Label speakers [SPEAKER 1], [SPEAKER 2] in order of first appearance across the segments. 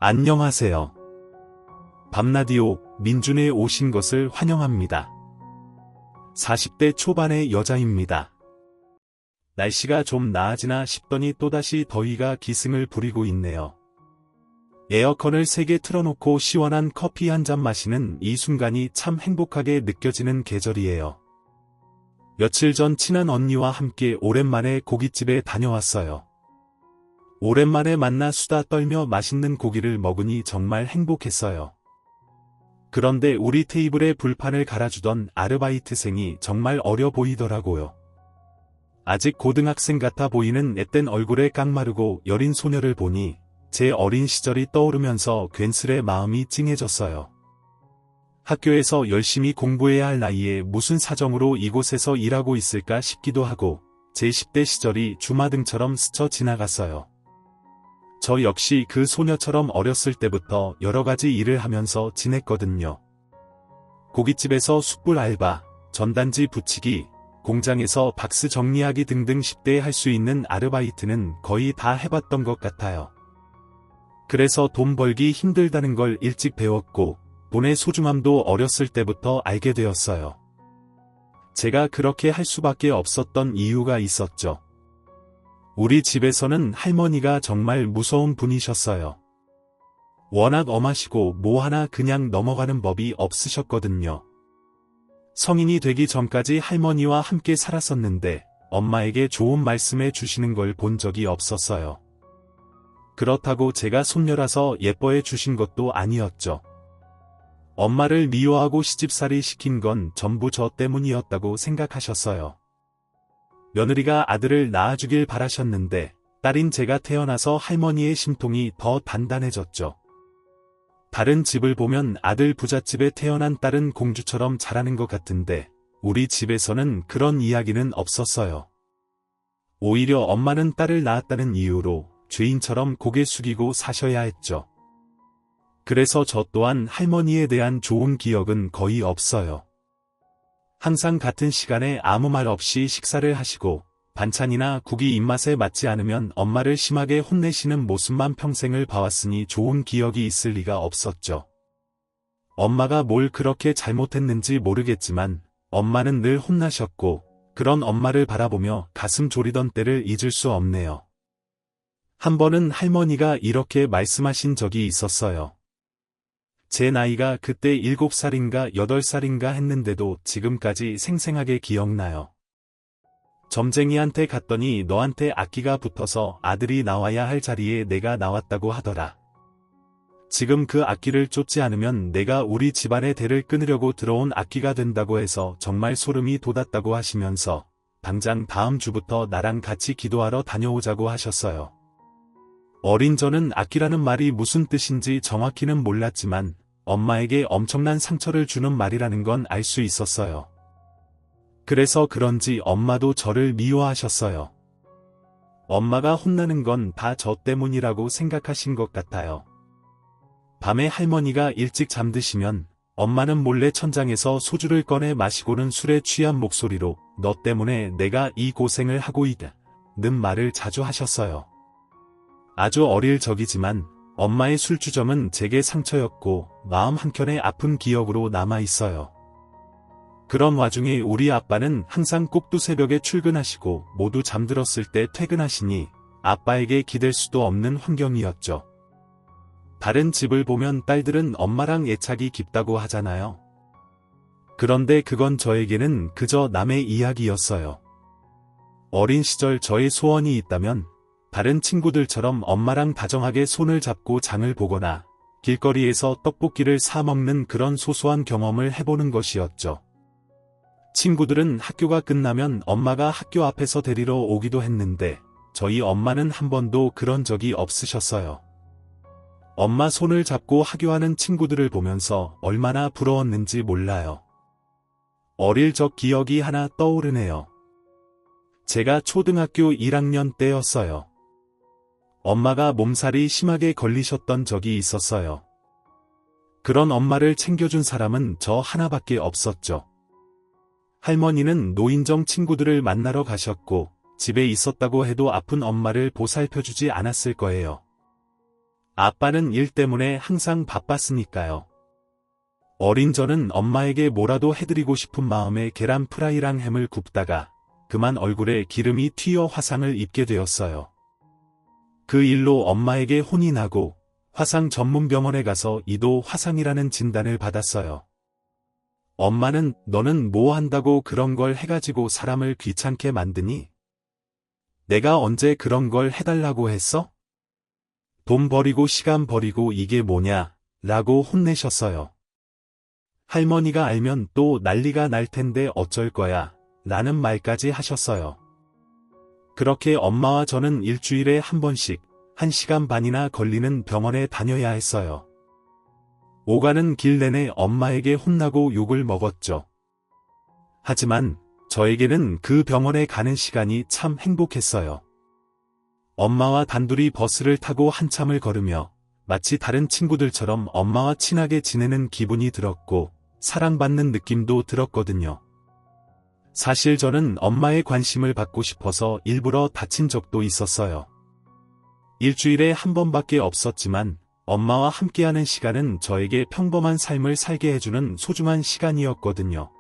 [SPEAKER 1] 안녕하세요. 밤라디오 민준에 오신 것을 환영합니다. 40대 초반의 여자입니다. 날씨가 좀 나아지나 싶더니 또다시 더위가 기승을 부리고 있네요. 에어컨을 3개 틀어놓고 시원한 커피 한 잔 마시는 이 순간이 참 행복하게 느껴지는 계절이에요. 며칠 전 친한 언니와 함께 오랜만에 고깃집에 다녀왔어요. 오랜만에 만나 수다 떨며 맛있는 고기를 먹으니 정말 행복했어요. 그런데 우리 테이블에 불판을 갈아주던 아르바이트생이 정말 어려 보이더라고요. 아직 고등학생 같아 보이는 앳된 얼굴에 깡마르고 여린 소녀를 보니 제 어린 시절이 떠오르면서 괜스레 마음이 찡해졌어요. 학교에서 열심히 공부해야 할 나이에 무슨 사정으로 이곳에서 일하고 있을까 싶기도 하고 제 10대 시절이 주마등처럼 스쳐 지나갔어요. 저 역시 그 소녀처럼 어렸을 때부터 여러 가지 일을 하면서 지냈거든요. 고깃집에서 숯불 알바, 전단지 붙이기, 공장에서 박스 정리하기 등등 10대에 할 수 있는 아르바이트는 거의 다 해봤던 것 같아요. 그래서 돈 벌기 힘들다는 걸 일찍 배웠고 돈의 소중함도 어렸을 때부터 알게 되었어요. 제가 그렇게 할 수밖에 없었던 이유가 있었죠. 우리 집에서는 할머니가 정말 무서운 분이셨어요. 워낙 엄하시고 뭐 하나 그냥 넘어가는 법이 없으셨거든요. 성인이 되기 전까지 할머니와 함께 살았었는데 엄마에게 좋은 말씀해 주시는 걸 본 적이 없었어요. 그렇다고 제가 손녀라서 예뻐해 주신 것도 아니었죠. 엄마를 미워하고 시집살이 시킨 건 전부 저 때문이었다고 생각하셨어요. 며느리가 아들을 낳아주길 바라셨는데 딸인 제가 태어나서 할머니의 심통이 더 단단해졌죠. 다른 집을 보면 아들 부잣집에 태어난 딸은 공주처럼 자라는 것 같은데 우리 집에서는 그런 이야기는 없었어요. 오히려 엄마는 딸을 낳았다는 이유로 죄인처럼 고개 숙이고 사셔야 했죠. 그래서 저 또한 할머니에 대한 좋은 기억은 거의 없어요. 항상 같은 시간에 아무 말 없이 식사를 하시고 반찬이나 국이 입맛에 맞지 않으면 엄마를 심하게 혼내시는 모습만 평생을 봐왔으니 좋은 기억이 있을 리가 없었죠. 엄마가 뭘 그렇게 잘못했는지 모르겠지만 엄마는 늘 혼나셨고 그런 엄마를 바라보며 가슴 졸이던 때를 잊을 수 없네요. 한 번은 할머니가 이렇게 말씀하신 적이 있었어요. 제 나이가 그때 7살인가 8살인가 했는데도 지금까지 생생하게 기억나요. 점쟁이한테 갔더니 너한테 악기가 붙어서 아들이 나와야 할 자리에 내가 나왔다고 하더라. 지금 그 악기를 쫓지 않으면 내가 우리 집안의 대를 끊으려고 들어온 악기가 된다고 해서 정말 소름이 돋았다고 하시면서 당장 다음 주부터 나랑 같이 기도하러 다녀오자고 하셨어요. 어린 저는 악기라는 말이 무슨 뜻인지 정확히는 몰랐지만 엄마에게 엄청난 상처를 주는 말이라는 건 알 수 있었어요. 그래서 그런지 엄마도 저를 미워하셨어요. 엄마가 혼나는 건 다 저 때문이라고 생각하신 것 같아요. 밤에 할머니가 일찍 잠드시면 엄마는 몰래 천장에서 소주를 꺼내 마시고는 술에 취한 목소리로 너 때문에 내가 이 고생을 하고 있다 는 말을 자주 하셨어요. 아주 어릴 적이지만 엄마의 술주정은 제게 상처였고 마음 한켠에 아픈 기억으로 남아있어요. 그런 와중에 우리 아빠는 항상 꼭두 새벽에 출근하시고 모두 잠들었을 때 퇴근하시니 아빠에게 기댈 수도 없는 환경이었죠. 다른 집을 보면 딸들은 엄마랑 애착이 깊다고 하잖아요. 그런데 그건 저에게는 그저 남의 이야기였어요. 어린 시절 저의 소원이 있다면 다른 친구들처럼 엄마랑 다정하게 손을 잡고 장을 보거나 길거리에서 떡볶이를 사 먹는 그런 소소한 경험을 해보는 것이었죠. 친구들은 학교가 끝나면 엄마가 학교 앞에서 데리러 오기도 했는데 저희 엄마는 한 번도 그런 적이 없으셨어요. 엄마 손을 잡고 하교하는 친구들을 보면서 얼마나 부러웠는지 몰라요. 어릴 적 기억이 하나 떠오르네요. 제가 초등학교 1학년 때였어요. 엄마가 몸살이 심하게 걸리셨던 적이 있었어요. 그런 엄마를 챙겨준 사람은 저 하나밖에 없었죠. 할머니는 노인정 친구들을 만나러 가셨고 집에 있었다고 해도 아픈 엄마를 보살펴주지 않았을 거예요. 아빠는 일 때문에 항상 바빴으니까요. 어린 저는 엄마에게 뭐라도 해드리고 싶은 마음에 계란 프라이랑 햄을 굽다가 그만 얼굴에 기름이 튀어 화상을 입게 되었어요. 그 일로 엄마에게 혼이 나고 화상 전문 병원에 가서 이도 화상이라는 진단을 받았어요. 엄마는 너는 뭐 한다고 그런 걸 해가지고 사람을 귀찮게 만드니? 내가 언제 그런 걸 해달라고 했어? 돈 버리고 시간 버리고 이게 뭐냐? 라고 혼내셨어요. 할머니가 알면 또 난리가 날 텐데 어쩔 거야? 라는 말까지 하셨어요. 그렇게 엄마와 저는 일주일에 한 번씩 1시간 반이나 걸리는 병원에 다녀야 했어요. 오가는 길 내내 엄마에게 혼나고 욕을 먹었죠. 하지만 저에게는 그 병원에 가는 시간이 참 행복했어요. 엄마와 단둘이 버스를 타고 한참을 걸으며 마치 다른 친구들처럼 엄마와 친하게 지내는 기분이 들었고 사랑받는 느낌도 들었거든요. 사실 저는 엄마의 관심을 받고 싶어서 일부러 다친 적도 있었어요. 일주일에 한 번밖에 없었지만 엄마와 함께하는 시간은 저에게 평범한 삶을 살게 해주는 소중한 시간이었거든요.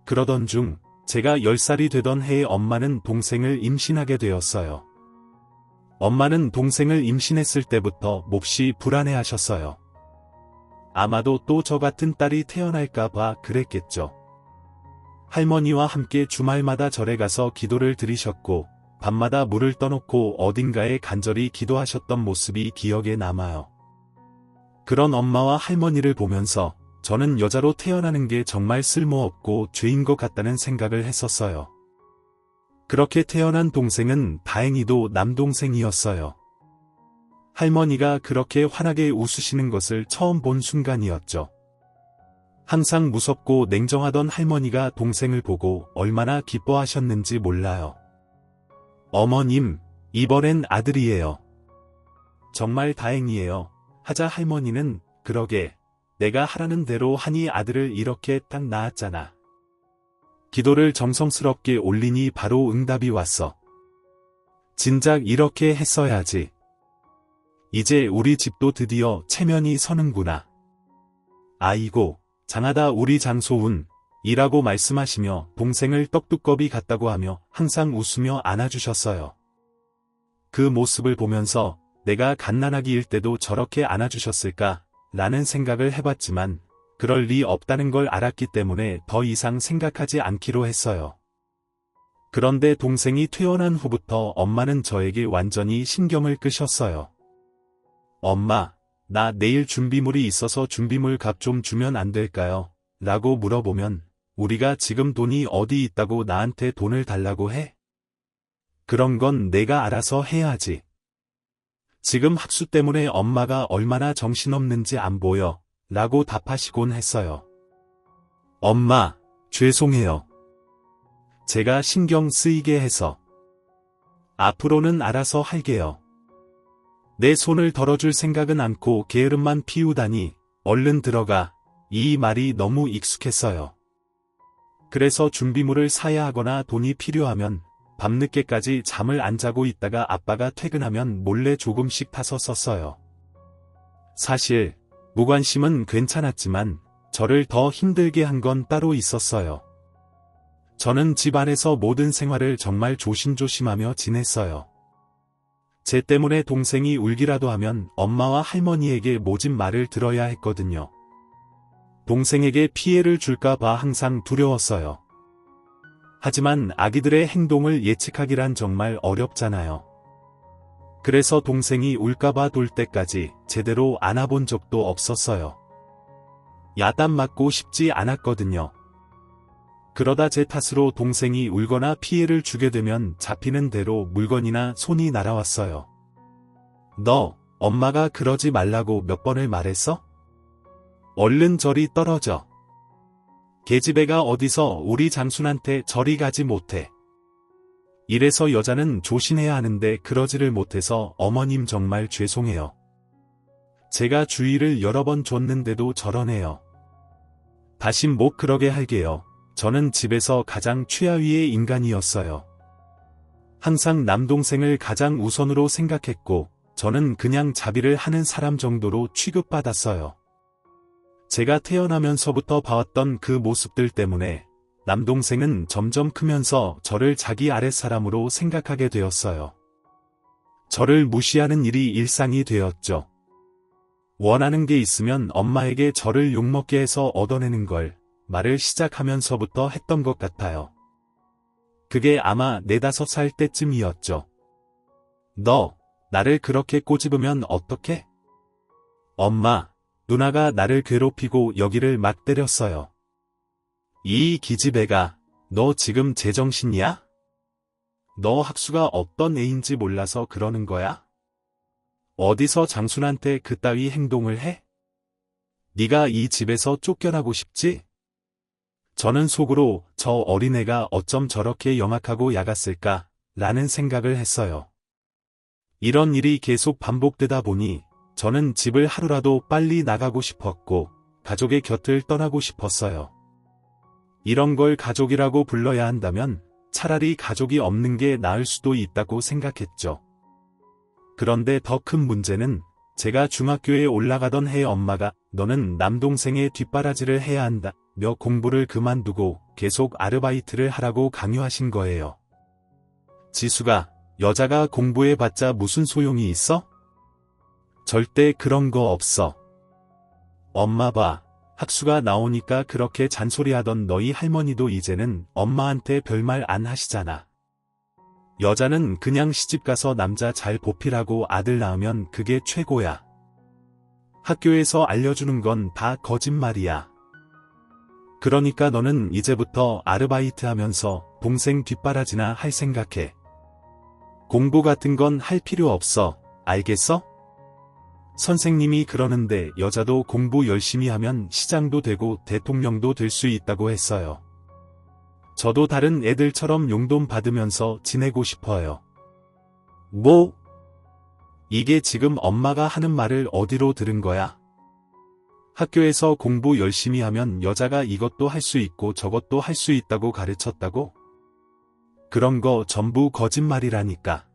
[SPEAKER 1] 그러던 중 제가 10살이 되던 해에 엄마는 동생을 임신하게 되었어요. 엄마는 동생을 임신했을 때부터 몹시 불안해하셨어요. 아마도 또 저 같은 딸이 태어날까봐 그랬겠죠. 할머니와 함께 주말마다 절에 가서 기도를 드리셨고 밤마다 물을 떠놓고 어딘가에 간절히 기도하셨던 모습이 기억에 남아요. 그런 엄마와 할머니를 보면서 저는 여자로 태어나는 게 정말 쓸모없고 죄인 것 같다는 생각을 했었어요. 그렇게 태어난 동생은 다행히도 남동생이었어요. 할머니가 그렇게 환하게 웃으시는 것을 처음 본 순간이었죠. 항상 무섭고 냉정하던 할머니가 동생을 보고 얼마나 기뻐하셨는지 몰라요. 어머님, 이번엔 아들이에요. 정말 다행이에요. 하자 할머니는 그러게 내가 하라는 대로 하니 아들을 이렇게 딱 낳았잖아. 기도를 정성스럽게 올리니 바로 응답이 왔어. 진작 이렇게 했어야지. 이제 우리 집도 드디어 체면이 서는구나. 아이고, 장하다 우리 장소운. 이라고 말씀하시며 동생을 떡두꺼비 같다고 하며 항상 웃으며 안아주셨어요. 그 모습을 보면서 내가 갓난아기일 때도 저렇게 안아주셨을까? 라는 생각을 해봤지만 그럴 리 없다는 걸 알았기 때문에 더 이상 생각하지 않기로 했어요. 그런데 동생이 퇴원한 후부터 엄마는 저에게 완전히 신경을 끄셨어요. 엄마, 나 내일 준비물이 있어서 준비물 값 좀 주면 안 될까요? 라고 물어보면 우리가 지금 돈이 어디 있다고 나한테 돈을 달라고 해? 그런 건 내가 알아서 해야지. 지금 학수 때문에 엄마가 얼마나 정신없는지 안 보여? 라고 답하시곤 했어요. 엄마, 죄송해요. 제가 신경 쓰이게 해서. 앞으로는 알아서 할게요. 내 손을 덜어줄 생각은 않고 게으름만 피우다니 얼른 들어가. 이 말이 너무 익숙했어요. 그래서 준비물을 사야 하거나 돈이 필요하면 밤늦게까지 잠을 안 자고 있다가 아빠가 퇴근하면 몰래 조금씩 타서 썼어요. 사실 무관심은 괜찮았지만 저를 더 힘들게 한 건 따로 있었어요. 저는 집 안에서 모든 생활을 정말 조심조심하며 지냈어요. 제 때문에 동생이 울기라도 하면 엄마와 할머니에게 모진 말을 들어야 했거든요. 동생에게 피해를 줄까봐 항상 두려웠어요. 하지만 아기들의 행동을 예측하기란 정말 어렵잖아요. 그래서 동생이 울까봐 돌 때까지 제대로 안아본 적도 없었어요. 야단 맞고 싶지 않았거든요. 그러다 제 탓으로 동생이 울거나 피해를 주게 되면 잡히는 대로 물건이나 손이 날아왔어요. 너, 엄마가 그러지 말라고 몇 번을 말했어? 얼른 저리 떨어져. 계집애가 어디서 우리 장순한테 저리 가지 못해. 이래서 여자는 조심해야 하는데 그러지를 못해서 어머님 정말 죄송해요. 제가 주의를 여러 번 줬는데도 저러네요. 다신 못 그러게 할게요. 저는 집에서 가장 최하위의 인간이었어요. 항상 남동생을 가장 우선으로 생각했고 저는 그냥 자비를 하는 사람 정도로 취급받았어요. 제가 태어나면서부터 봐왔던 그 모습들 때문에 남동생은 점점 크면서 저를 자기 아랫사람으로 생각하게 되었어요. 저를 무시하는 일이 일상이 되었죠. 원하는 게 있으면 엄마에게 저를 욕먹게 해서 얻어내는 걸 말을 시작하면서부터 했던 것 같아요. 그게 아마 4~5살 때쯤이었죠. 너, 나를 그렇게 꼬집으면 어떡해? 엄마, 누나가 나를 괴롭히고 여기를 막 때렸어요. 이 기집애가, 너 지금 제정신이야? 너 학수가 어떤 애인지 몰라서 그러는 거야? 어디서 장순한테 그따위 행동을 해? 네가 이 집에서 쫓겨나고 싶지? 저는 속으로 저 어린애가 어쩜 저렇게 영악하고 야갔을까 라는 생각을 했어요. 이런 일이 계속 반복되다 보니 저는 집을 하루라도 빨리 나가고 싶었고 가족의 곁을 떠나고 싶었어요. 이런 걸 가족이라고 불러야 한다면 차라리 가족이 없는 게 나을 수도 있다고 생각했죠. 그런데 더 큰 문제는 제가 중학교에 올라가던 해 엄마가 너는 남동생의 뒷바라지를 해야 한다 며 공부를 그만두고 계속 아르바이트를 하라고 강요하신 거예요. 지수가 여자가 공부해봤자 무슨 소용이 있어? 절대 그런 거 없어. 엄마 봐. 학수가 나오니까 그렇게 잔소리하던 너희 할머니도 이제는 엄마한테 별말 안 하시잖아. 여자는 그냥 시집가서 남자 잘 보필하고 아들 낳으면 그게 최고야. 학교에서 알려주는 건 다 거짓말이야. 그러니까 너는 이제부터 아르바이트 하면서 동생 뒷바라지나 할 생각해. 공부 같은 건 할 필요 없어. 알겠어? 선생님이 그러는데 여자도 공부 열심히 하면 시장도 되고 대통령도 될 수 있다고 했어요. 저도 다른 애들처럼 용돈 받으면서 지내고 싶어요. 뭐? 이게 지금 엄마가 하는 말을 어디로 들은 거야? 학교에서 공부 열심히 하면 여자가 이것도 할 수 있고 저것도 할 수 있다고 가르쳤다고? 그런 거 전부 거짓말이라니까.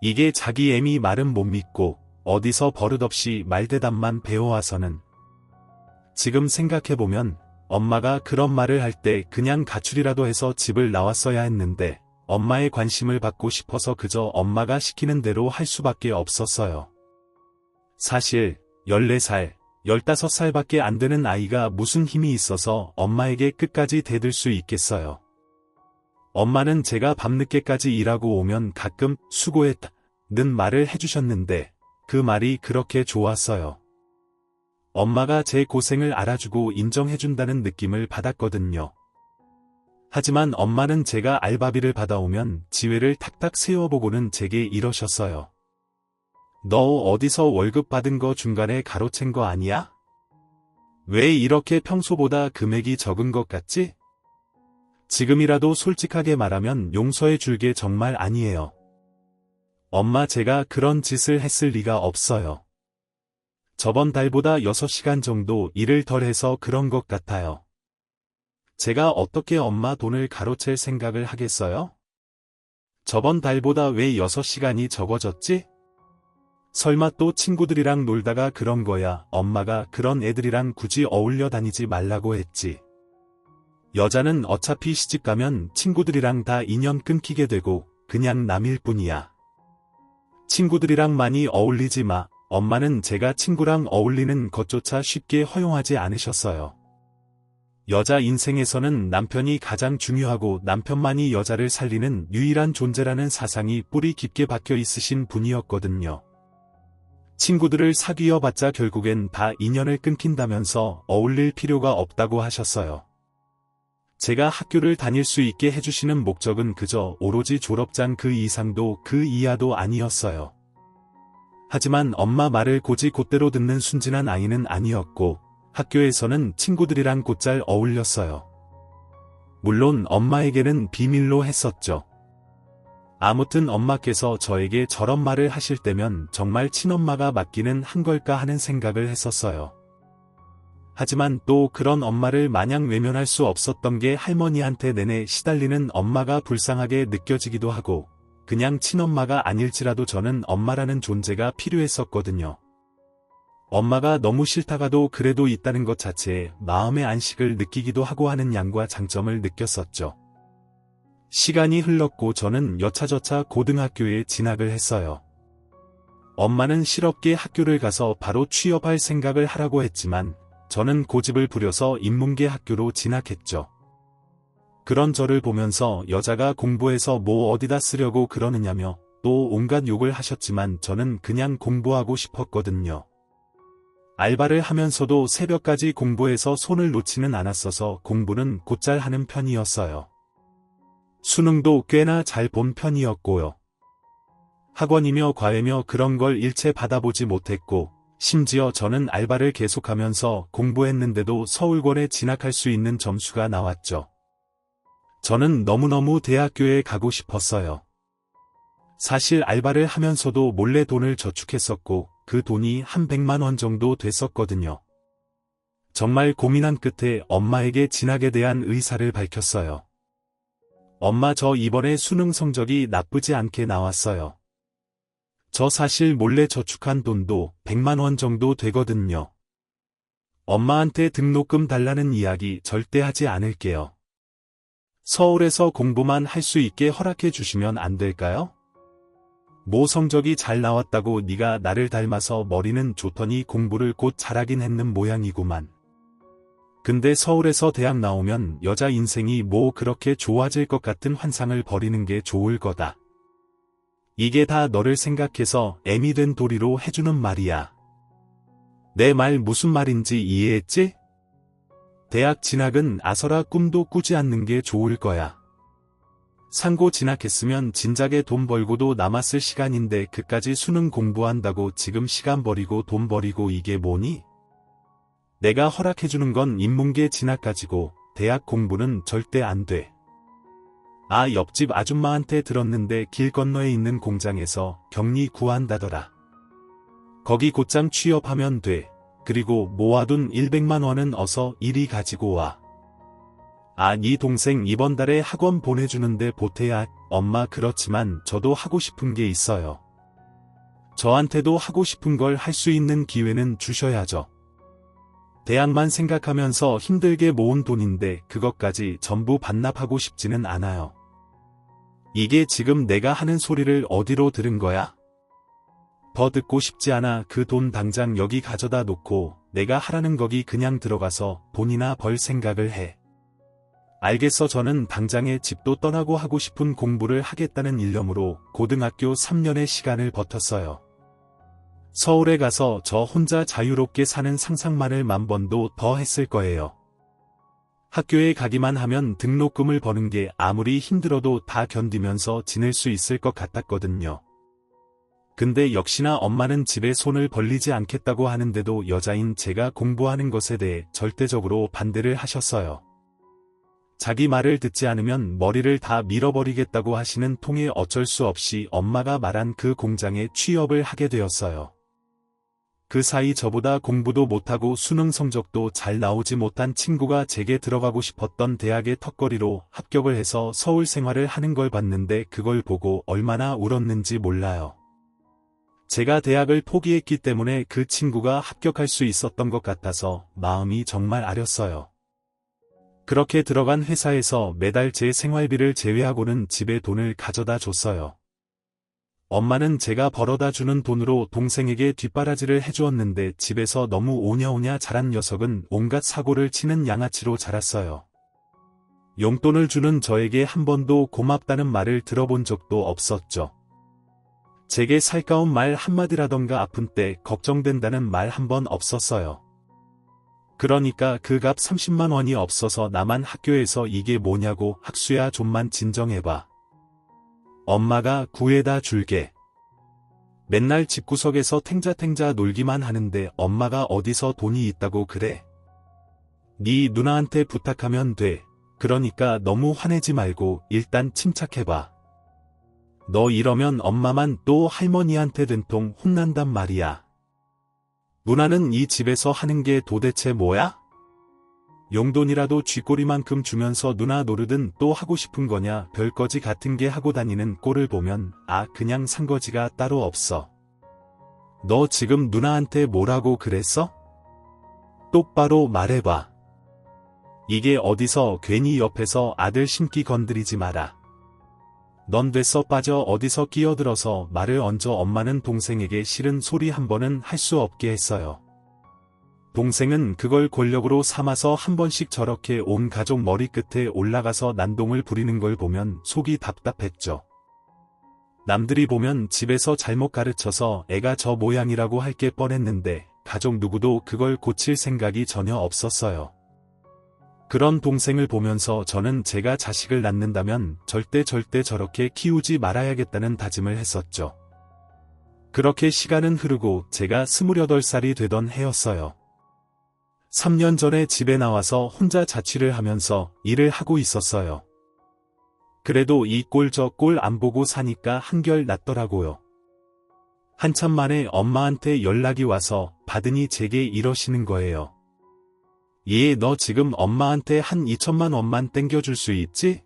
[SPEAKER 1] 이게 자기 애미 말은 못 믿고 어디서 버릇없이 말대답만 배워와서는. 지금 생각해보면 엄마가 그런 말을 할 때 그냥 가출이라도 해서 집을 나왔어야 했는데 엄마의 관심을 받고 싶어서 그저 엄마가 시키는 대로 할 수밖에 없었어요. 사실 14살, 15살밖에 안 되는 아이가 무슨 힘이 있어서 엄마에게 끝까지 대들 수 있겠어요. 엄마는 제가 밤늦게까지 일하고 오면 가끔 수고했다는 말을 해주셨는데 그 말이 그렇게 좋았어요. 엄마가 제 고생을 알아주고 인정해준다는 느낌을 받았거든요. 하지만 엄마는 제가 알바비를 받아오면 지회를 탁탁 세워보고는 제게 이러셨어요. 너 어디서 월급 받은 거 중간에 가로챈 거 아니야? 왜 이렇게 평소보다 금액이 적은 것 같지? 지금이라도 솔직하게 말하면 용서해 줄게 정말 아니에요. 엄마 제가 그런 짓을 했을 리가 없어요. 저번 달보다 6시간 정도 일을 덜 해서 그런 것 같아요. 제가 어떻게 엄마 돈을 가로챌 생각을 하겠어요? 저번 달보다 왜 6시간이 적어졌지? 설마 또 친구들이랑 놀다가 그런 거야. 엄마가 그런 애들이랑 굳이 어울려 다니지 말라고 했지. 여자는 어차피 시집가면 친구들이랑 다 인연 끊기게 되고 그냥 남일 뿐이야. 친구들이랑 많이 어울리지 마. 엄마는 제가 친구랑 어울리는 것조차 쉽게 허용하지 않으셨어요. 여자 인생에서는 남편이 가장 중요하고 남편만이 여자를 살리는 유일한 존재라는 사상이 뿌리 깊게 박혀 있으신 분이었거든요. 친구들을 사귀어봤자 결국엔 다 인연을 끊긴다면서 어울릴 필요가 없다고 하셨어요. 제가 학교를 다닐 수 있게 해주시는 목적은 그저 오로지 졸업장 그 이상도 그 이하도 아니었어요. 하지만 엄마 말을 곧이곧대로 듣는 순진한 아이는 아니었고 학교에서는 친구들이랑 곧잘 어울렸어요. 물론 엄마에게는 비밀로 했었죠. 아무튼 엄마께서 저에게 저런 말을 하실 때면 정말 친엄마가 맞기는 한 걸까 하는 생각을 했었어요. 하지만 또 그런 엄마를 마냥 외면할 수 없었던 게 할머니한테 내내 시달리는 엄마가 불쌍하게 느껴지기도 하고 그냥 친엄마가 아닐지라도 저는 엄마라는 존재가 필요했었거든요. 엄마가 너무 싫다가도 그래도 있다는 것 자체에 마음의 안식을 느끼기도 하고 하는 양과 장점을 느꼈었죠. 시간이 흘렀고 저는 여차저차 고등학교에 진학을 했어요. 엄마는 실업계 학교를 가서 바로 취업할 생각을 하라고 했지만 저는 고집을 부려서 인문계 학교로 진학했죠. 그런 저를 보면서 여자가 공부해서 뭐 어디다 쓰려고 그러느냐며 또 온갖 욕을 하셨지만 저는 그냥 공부하고 싶었거든요. 알바를 하면서도 새벽까지 공부해서 손을 놓지는 않았어서 공부는 곧잘 하는 편이었어요. 수능도 꽤나 잘 본 편이었고요. 학원이며 과외며 그런 걸 일체 받아보지 못했고 심지어 저는 알바를 계속하면서 공부했는데도 서울권에 진학할 수 있는 점수가 나왔죠. 저는 너무너무 대학교에 가고 싶었어요. 사실 알바를 하면서도 몰래 돈을 저축했었고 그 돈이 한 100만 원 정도 됐었거든요. 정말 고민한 끝에 엄마에게 진학에 대한 의사를 밝혔어요. 엄마, 저 이번에 수능 성적이 나쁘지 않게 나왔어요. 저 사실 몰래 저축한 돈도 100만 원 정도 되거든요. 엄마한테 등록금 달라는 이야기 절대 하지 않을게요. 서울에서 공부만 할 수 있게 허락해 주시면 안 될까요? 모 성적이 잘 나왔다고 네가 나를 닮아서 머리는 좋더니 공부를 곧 잘하긴 했는 모양이구만. 근데 서울에서 대학 나오면 여자 인생이 뭐 그렇게 좋아질 것 같은 환상을 버리는 게 좋을 거다. 이게 다 너를 생각해서 애미 된 도리로 해주는 말이야. 내 말 무슨 말인지 이해했지? 대학 진학은 아서라 꿈도 꾸지 않는 게 좋을 거야. 상고 진학했으면 진작에 돈 벌고도 남았을 시간인데 그까지 수능 공부한다고 지금 시간 버리고 돈 버리고 이게 뭐니? 내가 허락해주는 건 인문계 진학 가지고 대학 공부는 절대 안 돼. 아, 옆집 아줌마한테 들었는데 길 건너에 있는 공장에서 격리 구한다더라. 거기 곧장 취업하면 돼. 그리고 모아둔 100만 원은 어서 이리 가지고 와. 아, 네 동생 이번 달에 학원 보내주는데 보태야. 엄마, 그렇지만 저도 하고 싶은 게 있어요. 저한테도 하고 싶은 걸 할 수 있는 기회는 주셔야죠. 대학만 생각하면서 힘들게 모은 돈인데 그것까지 전부 반납하고 싶지는 않아요. 이게 지금 내가 하는 소리를 어디로 들은 거야? 더 듣고 싶지 않아. 그 돈 당장 여기 가져다 놓고 내가 하라는 거기 그냥 들어가서 돈이나 벌 생각을 해. 알겠어. 저는 당장에 집도 떠나고 하고 싶은 공부를 하겠다는 일념으로 고등학교 3년의 시간을 버텼어요. 서울에 가서 저 혼자 자유롭게 사는 상상만을 10,000번도 더 했을 거예요. 학교에 가기만 하면 등록금을 버는 게 아무리 힘들어도 다 견디면서 지낼 수 있을 것 같았거든요. 근데 역시나 엄마는 집에 손을 벌리지 않겠다고 하는데도 여자인 제가 공부하는 것에 대해 절대적으로 반대를 하셨어요. 자기 말을 듣지 않으면 머리를 다 밀어버리겠다고 하시는 통에 어쩔 수 없이 엄마가 말한 그 공장에 취업을 하게 되었어요. 그 사이 저보다 공부도 못하고 수능 성적도 잘 나오지 못한 친구가 제게 들어가고 싶었던 대학의 턱걸이로 합격을 해서 서울 생활을 하는 걸 봤는데 그걸 보고 얼마나 울었는지 몰라요. 제가 대학을 포기했기 때문에 그 친구가 합격할 수 있었던 것 같아서 마음이 정말 아렸어요. 그렇게 들어간 회사에서 매달 제 생활비를 제외하고는 집에 돈을 가져다 줬어요. 엄마는 제가 벌어다 주는 돈으로 동생에게 뒷바라지를 해주었는데 집에서 너무 오냐오냐 자란 녀석은 온갖 사고를 치는 양아치로 자랐어요. 용돈을 주는 저에게 한 번도 고맙다는 말을 들어본 적도 없었죠. 제게 살가운 말 한마디라던가 아픈 때 걱정된다는 말 한 번 없었어요. 그러니까 그 값 30만 원이 없어서 나만 학교에서 이게 뭐냐고 학수야 좀만 진정해봐. 엄마가 구해다 줄게. 맨날 집구석에서 탱자탱자 놀기만 하는데 엄마가 어디서 돈이 있다고 그래. 네 누나한테 부탁하면 돼. 그러니까 너무 화내지 말고 일단 침착해봐. 너 이러면 엄마만 또 할머니한테 된통 혼난단 말이야. 누나는 이 집에서 하는 게 도대체 뭐야? 용돈이라도 쥐꼬리만큼 주면서 누나 노르든 또 하고 싶은 거냐 별거지 같은 게 하고 다니는 꼴을 보면 그냥 산 거지가 따로 없어. 너 지금 누나한테 뭐라고 그랬어? 똑바로 말해봐. 이게 어디서 괜히 옆에서 아들 심기 건드리지 마라. 넌 됐어 빠져 어디서 끼어들어서 말을 얹어. 엄마는 동생에게 싫은 소리 한 번은 할 수 없게 했어요. 동생은 그걸 권력으로 삼아서 한 번씩 저렇게 온 가족 머리끝에 올라가서 난동을 부리는 걸 보면 속이 답답했죠. 남들이 보면 집에서 잘못 가르쳐서 애가 저 모양이라고 할 게 뻔했는데 가족 누구도 그걸 고칠 생각이 전혀 없었어요. 그런 동생을 보면서 저는 제가 자식을 낳는다면 절대 저렇게 키우지 말아야겠다는 다짐을 했었죠. 그렇게 시간은 흐르고 제가 28살이 되던 해였어요. 3년 전에 집에 나와서 혼자 자취를 하면서 일을 하고 있었어요. 그래도 이 꼴 저 꼴 안 보고 사니까 한결 낫더라고요. 한참 만에 엄마한테 연락이 와서 받으니 제게 이러시는 거예요. 얘 너 지금 엄마한테 한 2천만 원만 땡겨줄 수 있지?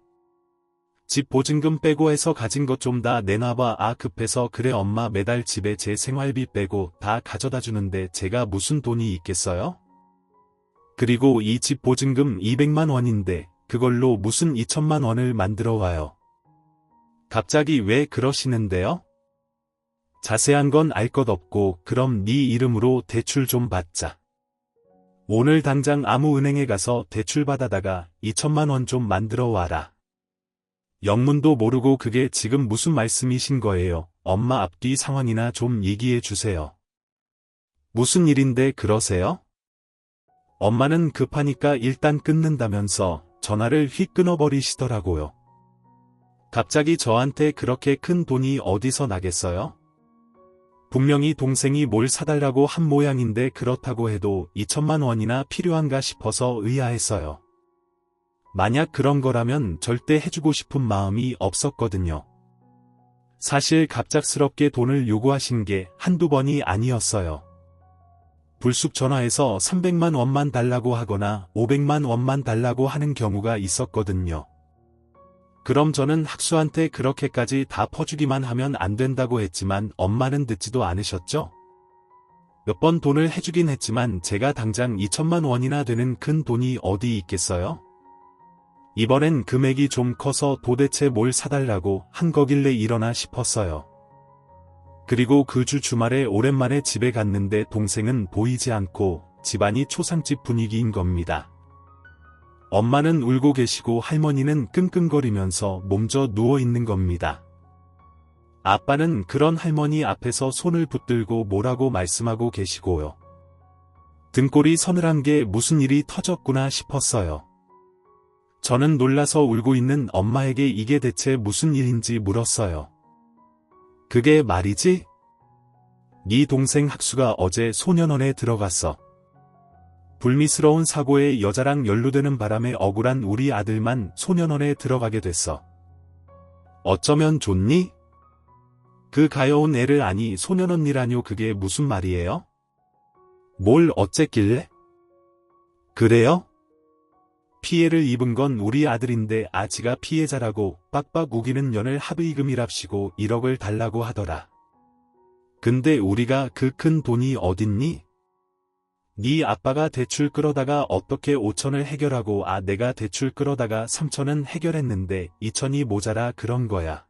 [SPEAKER 1] 집 보증금 빼고 해서 가진 것 좀 다 내놔봐. 급해서 그래 엄마 매달 집에 제 생활비 빼고 다 가져다 주는데 제가 무슨 돈이 있겠어요? 그리고 이 집 보증금 200만 원인데 그걸로 무슨 2천만 원을 만들어 와요. 갑자기 왜 그러시는데요? 자세한 건 알 것 없고 그럼 네 이름으로 대출 좀 받자. 오늘 당장 아무 은행에 가서 대출 받아다가 2천만 원 좀 만들어 와라. 영문도 모르고 그게 지금 무슨 말씀이신 거예요? 엄마 앞뒤 상황이나 좀 얘기해 주세요. 무슨 일인데 그러세요? 엄마는 급하니까 일단 끊는다면서 전화를 휙 끊어버리시더라고요. 갑자기 저한테 그렇게 큰 돈이 어디서 나겠어요? 분명히 동생이 뭘 사달라고 한 모양인데 그렇다고 해도 2천만 원이나 필요한가 싶어서 의아했어요. 만약 그런 거라면 절대 해주고 싶은 마음이 없었거든요. 사실 갑작스럽게 돈을 요구하신 게 한두 번이 아니었어요. 불쑥 전화해서 300만 원만 달라고 하거나 500만 원만 달라고 하는 경우가 있었거든요. 그럼 저는 학수한테 그렇게까지 다 퍼주기만 하면 안 된다고 했지만 엄마는 듣지도 않으셨죠? 몇 번 돈을 해주긴 했지만 제가 당장 2천만 원이나 되는 큰 돈이 어디 있겠어요? 이번엔 금액이 좀 커서 도대체 뭘 사달라고 한 거길래 이러나 싶었어요. 그리고 그 주 주말에 오랜만에 집에 갔는데 동생은 보이지 않고 집안이 초상집 분위기인 겁니다. 엄마는 울고 계시고 할머니는 끙끙거리면서 몸져 누워 있는 겁니다. 아빠는 그런 할머니 앞에서 손을 붙들고 뭐라고 말씀하고 계시고요. 등골이 서늘한 게 무슨 일이 터졌구나 싶었어요. 저는 놀라서 울고 있는 엄마에게 이게 대체 무슨 일인지 물었어요. 그게 말이지? 네 동생 학수가 어제 소년원에 들어갔어. 불미스러운 사고에 여자랑 연루되는 바람에 억울한 우리 아들만 소년원에 들어가게 됐어. 어쩌면 좋니? 그 가여운 애를 아니 소년원이라뇨. 그게 무슨 말이에요? 뭘 어쨌길래? 그래요? 피해를 입은 건 우리 아들인데 지가 피해자라고 빡빡 우기는 년을 합의금이랍시고 1억을 달라고 하더라. 근데 우리가 그 큰 돈이 어딨니? 네 아빠가 대출 끌어다가 어떻게 5천을 해결하고 내가 대출 끌어다가 3천은 해결했는데 2천이 모자라 그런 거야.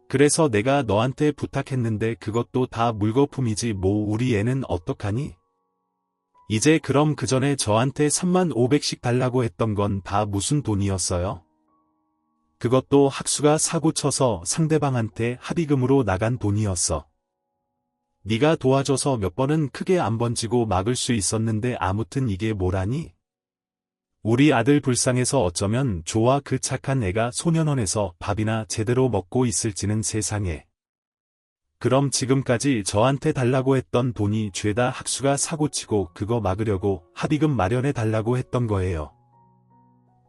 [SPEAKER 1] 그래서 내가 너한테 부탁했는데 그것도 다 물거품이지 뭐. 우리 애는 어떡하니? 이제 그럼 그 전에 저한테 3500씩 달라고 했던 건 다 무슨 돈이었어요? 그것도 학수가 사고 쳐서 상대방한테 합의금으로 나간 돈이었어. 네가 도와줘서 몇 번은 크게 안 번지고 막을 수 있었는데 아무튼 이게 뭐라니? 우리 아들 불쌍해서 어쩌면 좋아. 그 착한 애가 소년원에서 밥이나 제대로 먹고 있을지는 세상에. 그럼 지금까지 저한테 달라고 했던 돈이 죄다 학수가 사고치고 그거 막으려고 합의금 마련해 달라고 했던 거예요.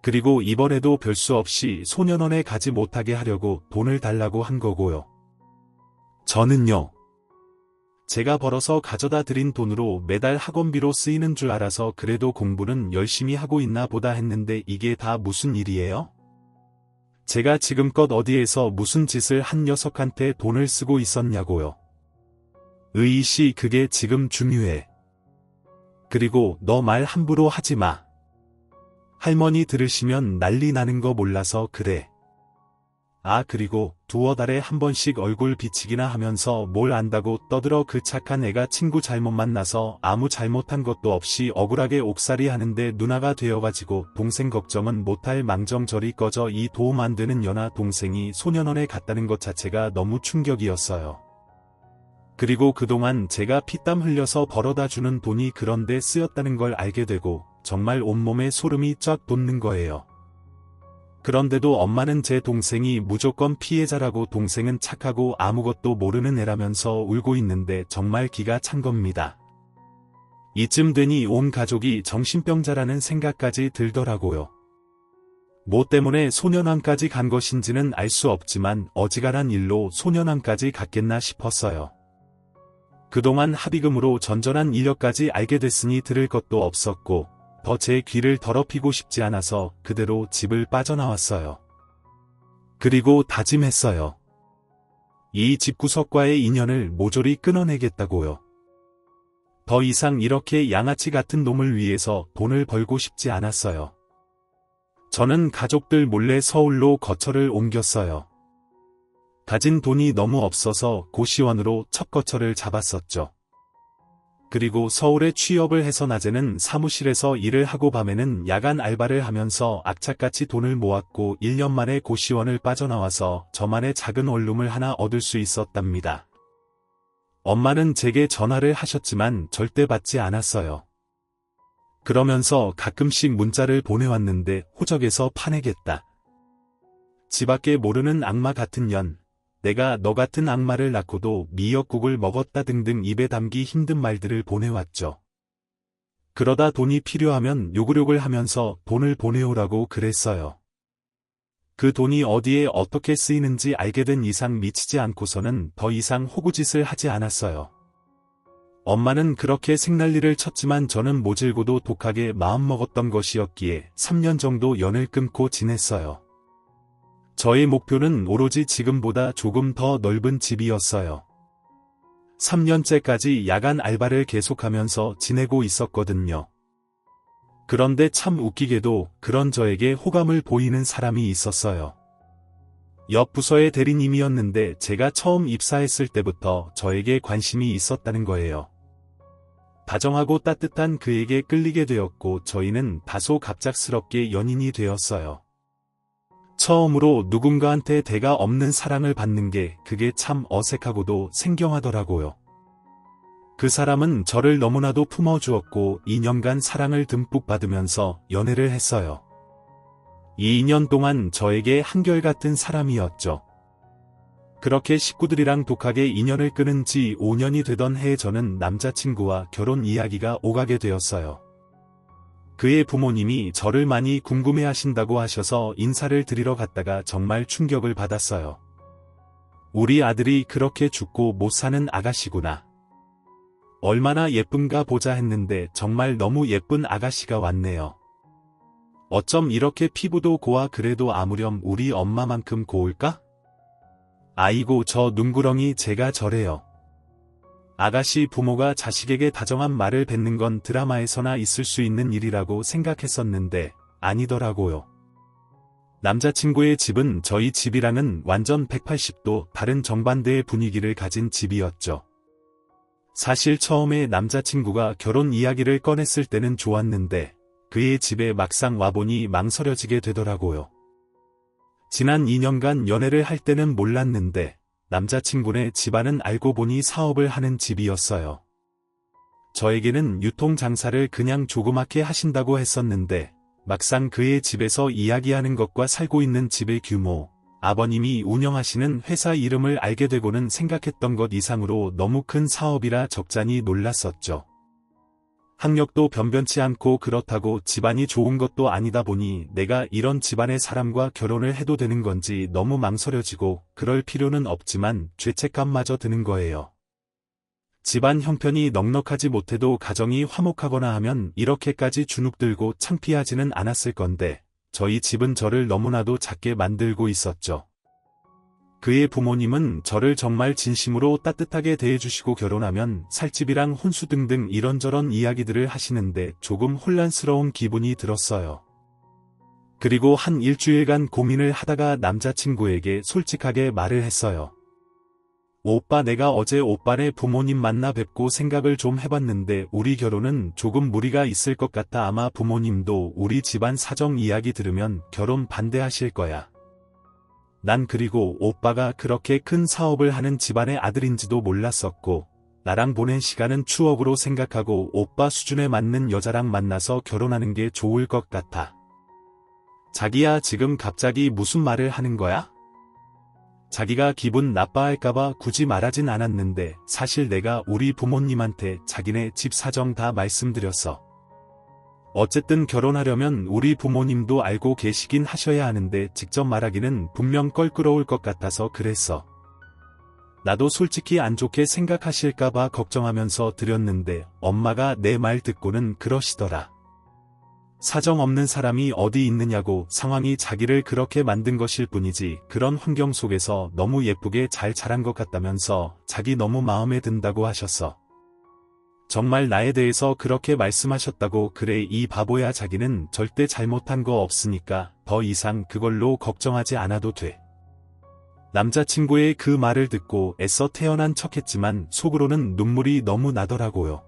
[SPEAKER 1] 그리고 이번에도 별수 없이 소년원에 가지 못하게 하려고 돈을 달라고 한 거고요. 저는요. 제가 벌어서 가져다 드린 돈으로 매달 학원비로 쓰이는 줄 알아서 그래도 공부는 열심히 하고 있나 보다 했는데 이게 다 무슨 일이에요? 제가 지금껏 어디에서 무슨 짓을 한 녀석한테 돈을 쓰고 있었냐고요. 의이씨 그게 지금 중요해. 그리고 너 말 함부로 하지 마. 할머니 들으시면 난리 나는 거 몰라서 그래. 아 그리고 두어 달에 한 번씩 얼굴 비치기나 하면서 뭘 안다고 떠들어 그 착한 애가 친구 잘못 만나서 아무 잘못한 것도 없이 억울하게 옥살이 하는데 누나가 되어가지고 동생 걱정은 못할 망정 저리 꺼져 이 도움 안 되는 연하 동생이 소년원에 갔다는 것 자체가 너무 충격이었어요. 그리고 그동안 제가 피땀 흘려서 벌어다 주는 돈이 그런데 쓰였다는 걸 알게 되고 정말 온몸에 소름이 쫙 돋는 거예요. 그런데도 엄마는 제 동생이 무조건 피해자라고 동생은 착하고 아무것도 모르는 애라면서 울고 있는데 정말 기가 찬 겁니다. 이쯤 되니 온 가족이 정신병자라는 생각까지 들더라고요. 뭐 때문에 소년원까지 간 것인지는 알 수 없지만 어지간한 일로 소년원까지 갔겠나 싶었어요. 그동안 합의금으로 전전한 인력까지 알게 됐으니 들을 것도 없었고 더 제 귀를 더럽히고 싶지 않아서 그대로 집을 빠져나왔어요. 그리고 다짐했어요. 이 집구석과의 인연을 모조리 끊어내겠다고요. 더 이상 이렇게 양아치 같은 놈을 위해서 돈을 벌고 싶지 않았어요. 저는 가족들 몰래 서울로 거처를 옮겼어요. 가진 돈이 너무 없어서 고시원으로 첫 거처를 잡았었죠. 그리고 서울에 취업을 해서 낮에는 사무실에서 일을 하고 밤에는 야간 알바를 하면서 악착같이 돈을 모았고 1년 만에 고시원을 빠져나와서 저만의 작은 원룸을 하나 얻을 수 있었답니다. 엄마는 제게 전화를 하셨지만 절대 받지 않았어요. 그러면서 가끔씩 문자를 보내왔는데 호적에서 파내겠다. 지 밖에 모르는 악마 같은 년. 내가 너 같은 악마를 낳고도 미역국을 먹었다 등등 입에 담기 힘든 말들을 보내왔죠. 그러다 돈이 필요하면 요구욕을 하면서 돈을 보내오라고 그랬어요. 그 돈이 어디에 어떻게 쓰이는지 알게 된 이상 미치지 않고서는 더 이상 호구짓을 하지 않았어요. 엄마는 그렇게 생난리를 쳤지만 저는 모질고도 독하게 마음먹었던 것이었기에 3년 정도 연을 끊고 지냈어요. 저의 목표는 오로지 지금보다 조금 더 넓은 집이었어요. 3년째까지 야간 알바를 계속하면서 지내고 있었거든요. 그런데 참 웃기게도 그런 저에게 호감을 보이는 사람이 있었어요. 옆 부서의 대리님이었는데 제가 처음 입사했을 때부터 저에게 관심이 있었다는 거예요. 다정하고 따뜻한 그에게 끌리게 되었고 저희는 다소 갑작스럽게 연인이 되었어요. 처음으로 누군가한테 대가 없는 사랑을 받는 게 그게 참 어색하고도 생경하더라고요. 그 사람은 저를 너무나도 품어주었고 2년간 사랑을 듬뿍 받으면서 연애를 했어요. 이 2년 동안 저에게 한결같은 사람이었죠. 그렇게 식구들이랑 독하게 인연을 끊은 지 5년이 되던 해에 저는 남자친구와 결혼 이야기가 오가게 되었어요. 그의 부모님이 저를 많이 궁금해하신다고 하셔서 인사를 드리러 갔다가 정말 충격을 받았어요. 우리 아들이 그렇게 죽고 못 사는 아가씨구나. 얼마나 예쁜가 보자 했는데 정말 너무 예쁜 아가씨가 왔네요. 어쩜 이렇게 피부도 고와 그래도 아무렴 우리 엄마만큼 고울까? 아이고 저 눈구렁이 제가 저래요. 아가씨 부모가 자식에게 다정한 말을 뱉는 건 드라마에서나 있을 수 있는 일이라고 생각했었는데 아니더라고요. 남자친구의 집은 저희 집이랑은 완전 180도 다른 정반대의 분위기를 가진 집이었죠. 사실 처음에 남자친구가 결혼 이야기를 꺼냈을 때는 좋았는데 그의 집에 막상 와보니 망설여지게 되더라고요. 지난 2년간 연애를 할 때는 몰랐는데 남자친구네 집안은 알고 보니 사업을 하는 집이었어요. 저에게는 유통장사를 그냥 조그맣게 하신다고 했었는데 막상 그의 집에서 이야기하는 것과 살고 있는 집의 규모, 아버님이 운영하시는 회사 이름을 알게 되고는 생각했던 것 이상으로 너무 큰 사업이라 적잖이 놀랐었죠. 학력도 변변치 않고 그렇다고 집안이 좋은 것도 아니다 보니 내가 이런 집안의 사람과 결혼을 해도 되는 건지 너무 망설여지고 그럴 필요는 없지만 죄책감마저 드는 거예요. 집안 형편이 넉넉하지 못해도 가정이 화목하거나 하면 이렇게까지 주눅들고 창피하지는 않았을 건데 저희 집은 저를 너무나도 작게 만들고 있었죠. 그의 부모님은 저를 정말 진심으로 따뜻하게 대해주시고 결혼하면 살 집이랑 혼수 등등 이런저런 이야기들을 하시는데 조금 혼란스러운 기분이 들었어요. 그리고 한 일주일간 고민을 하다가 남자친구에게 솔직하게 말을 했어요. 오빠, 내가 어제 오빠네 부모님 만나 뵙고 생각을 좀 해봤는데 우리 결혼은 조금 무리가 있을 것 같아. 아마 부모님도 우리 집안 사정 이야기 들으면 결혼 반대하실 거야. 난 그리고 오빠가 그렇게 큰 사업을 하는 집안의 아들인지도 몰랐었고 나랑 보낸 시간은 추억으로 생각하고 오빠 수준에 맞는 여자랑 만나서 결혼하는 게 좋을 것 같아. 자기야, 지금 갑자기 무슨 말을 하는 거야? 자기가 기분 나빠할까봐 굳이 말하진 않았는데 사실 내가 우리 부모님한테 자기네 집 사정 다 말씀드렸어. 어쨌든 결혼하려면 우리 부모님도 알고 계시긴 하셔야 하는데 직접 말하기는 분명 껄끄러울 것 같아서 그랬어. 나도 솔직히 안 좋게 생각하실까봐 걱정하면서 드렸는데 엄마가 내 말 듣고는 그러시더라. 사정 없는 사람이 어디 있느냐고, 상황이 자기를 그렇게 만든 것일 뿐이지 그런 환경 속에서 너무 예쁘게 잘 자란 것 같다면서 자기 너무 마음에 든다고 하셨어. 정말 나에 대해서 그렇게 말씀하셨다고. 그래, 이 바보야, 자기는 절대 잘못한 거 없으니까 더 이상 그걸로 걱정하지 않아도 돼. 남자친구의 그 말을 듣고 애써 태어난 척했지만 속으로는 눈물이 너무 나더라고요.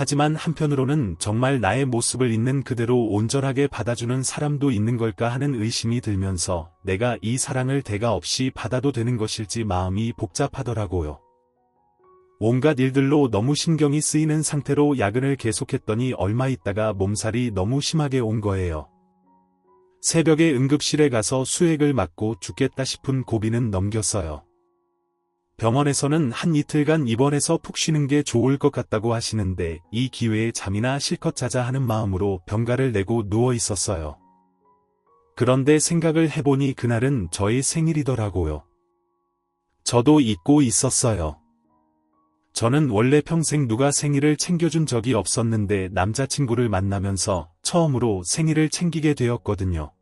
[SPEAKER 1] 하지만 한편으로는 정말 나의 모습을 있는 그대로 온전하게 받아주는 사람도 있는 걸까 하는 의심이 들면서 내가 이 사랑을 대가 없이 받아도 되는 것일지 마음이 복잡하더라고요. 온갖 일들로 너무 신경이 쓰이는 상태로 야근을 계속했더니 얼마 있다가 몸살이 너무 심하게 온 거예요. 새벽에 응급실에 가서 수액을 맞고 죽겠다 싶은 고비는 넘겼어요. 병원에서는 한 이틀간 입원해서 푹 쉬는 게 좋을 것 같다고 하시는데 이 기회에 잠이나 실컷 자자 하는 마음으로 병가를 내고 누워 있었어요. 그런데 생각을 해보니 그날은 저의 생일이더라고요. 저도 잊고 있었어요. 저는 원래 평생 누가 생일을 챙겨준 적이 없었는데 남자친구를 만나면서 처음으로 생일을 챙기게 되었거든요.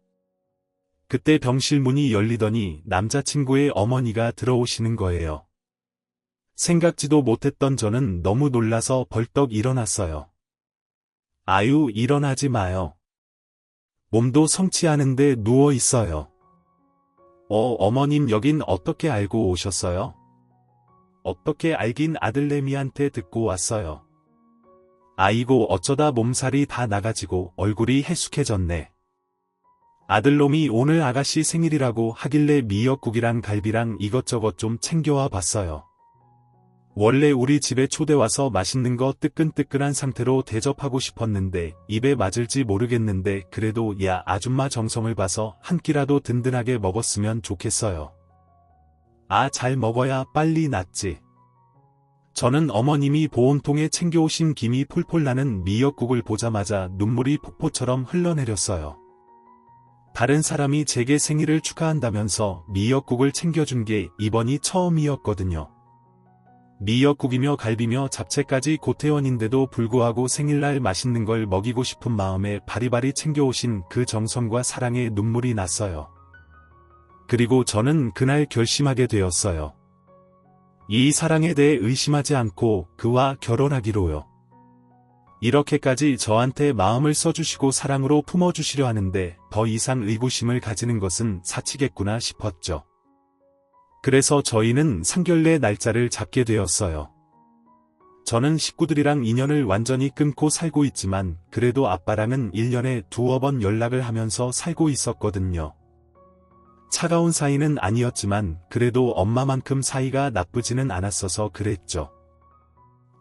[SPEAKER 1] 그때 병실 문이 열리더니 남자친구의 어머니가 들어오시는 거예요. 생각지도 못했던 저는 너무 놀라서 벌떡 일어났어요. 아유, 일어나지 마요. 몸도 성치 않은데 누워 있어요. 어머님 여긴 어떻게 알고 오셨어요? 어떻게 알긴, 아들내미한테 듣고 왔어요. 아이고, 어쩌다 몸살이 다 나가지고 얼굴이 해숙해졌네. 아들놈이 오늘 아가씨 생일이라고 하길래 미역국이랑 갈비랑 이것저것 좀 챙겨와 봤어요. 원래 우리 집에 초대 와서 맛있는 거 뜨끈뜨끈한 상태로 대접하고 싶었는데 입에 맞을지 모르겠는데 그래도 야, 아줌마 정성을 봐서 한 끼라도 든든하게 먹었으면 좋겠어요. 아, 잘 먹어야 빨리 낫지. 저는 어머님이 보온통에 챙겨오신 김이 폴폴 나는 미역국을 보자마자 눈물이 폭포처럼 흘러내렸어요. 다른 사람이 제게 생일을 축하한다면서 미역국을 챙겨준 게 이번이 처음이었거든요. 미역국이며 갈비며 잡채까지 고태원인데도 불구하고 생일날 맛있는 걸 먹이고 싶은 마음에 바리바리 챙겨오신 그 정성과 사랑에 눈물이 났어요. 그리고 저는 그날 결심하게 되었어요. 이 사랑에 대해 의심하지 않고 그와 결혼하기로요. 이렇게까지 저한테 마음을 써주시고 사랑으로 품어주시려 하는데 더 이상 의구심을 가지는 것은 사치겠구나 싶었죠. 그래서 저희는 상견례 날짜를 잡게 되었어요. 저는 식구들이랑 인연을 완전히 끊고 살고 있지만 그래도 아빠랑은 1년에 두어 번 연락을 하면서 살고 있었거든요. 차가운 사이는 아니었지만 그래도 엄마만큼 사이가 나쁘지는 않았어서 그랬죠.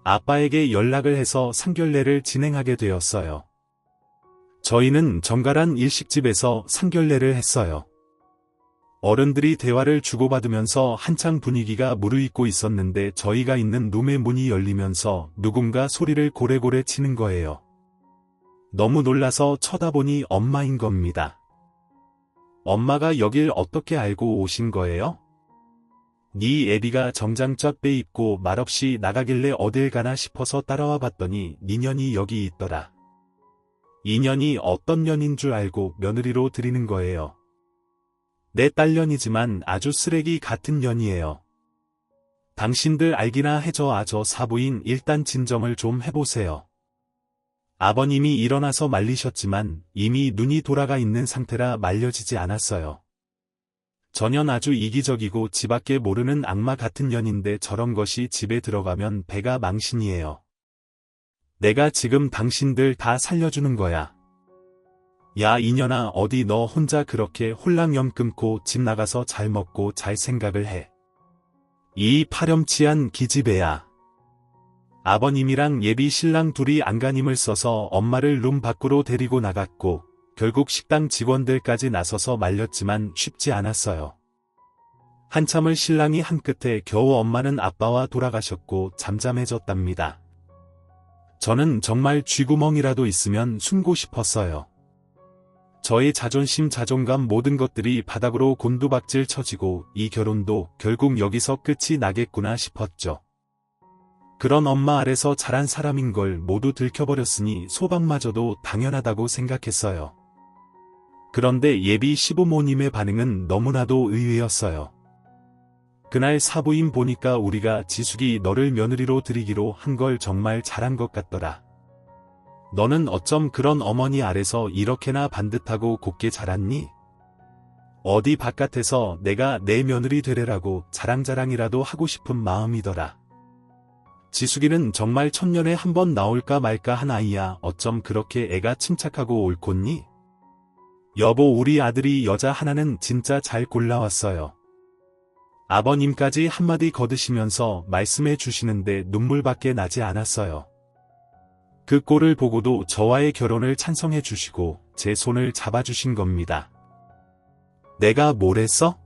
[SPEAKER 1] 아빠에게 연락을 해서 상견례를 진행하게 되었어요. 저희는 정갈한 일식집에서 상견례를 했어요. 어른들이 대화를 주고받으면서 한창 분위기가 무르익고 있었는데 저희가 있는 룸의 문이 열리면서 누군가 소리를 고래고래 치는 거예요. 너무 놀라서 쳐다보니 엄마인 겁니다. 엄마가 여길 어떻게 알고 오신 거예요? 네 애비가 정장 쫙 빼입고 말없이 나가길래 어딜 가나 싶어서 따라와 봤더니 네 년이 여기 있더라. 이 년이 어떤 년인 줄 알고 며느리로 드리는 거예요. 내 딸년이지만 아주 쓰레기 같은 년이에요. 당신들 알기나 해줘. 저 사부인 일단 진정을 좀 해보세요. 아버님이 일어나서 말리셨지만 이미 눈이 돌아가 있는 상태라 말려지지 않았어요. 전현 아주 이기적이고 지밖에 모르는 악마 같은 년인데 저런 것이 집에 들어가면 배가 망신이에요. 내가 지금 당신들 다 살려주는 거야. 야 이년아 어디 너 혼자 그렇게 홀랑염 끊고 집 나가서 잘 먹고 잘 생각을 해. 이 파렴치한 기집애야. 아버님이랑 예비 신랑 둘이 안간힘을 써서 엄마를 룸 밖으로 데리고 나갔고 결국 식당 직원들까지 나서서 말렸지만 쉽지 않았어요. 한참을 신랑이 한 끝에 겨우 엄마는 아빠와 돌아가셨고 잠잠해졌답니다. 저는 정말 쥐구멍이라도 있으면 숨고 싶었어요. 저의 자존심 자존감 모든 것들이 바닥으로 곤두박질 쳐지고 이 결혼도 결국 여기서 끝이 나겠구나 싶었죠. 그런 엄마 아래서 자란 사람인 걸 모두 들켜버렸으니 소박마저도 당연하다고 생각했어요. 그런데 예비 시부모님의 반응은 너무나도 의외였어요. 그날 사부인 보니까 우리가 지숙이 너를 며느리로 드리기로 한 걸 정말 잘한 것 같더라. 너는 어쩜 그런 어머니 아래서 이렇게나 반듯하고 곱게 자랐니? 어디 바깥에서 내가 내 며느리 되래라고 자랑자랑이라도 하고 싶은 마음이더라. 지숙이는 정말 천년에 한 번 나올까 말까 한 아이야. 어쩜 그렇게 애가 침착하고 옳겠니? 여보 우리 아들이 여자 하나는 진짜 잘 골라왔어요. 아버님까지 한마디 거드시면서 말씀해 주시는데 눈물밖에 나지 않았어요. 그 꼴을 보고도 저와의 결혼을 찬성해 주시고 제 손을 잡아주신 겁니다. 내가 뭘 했어?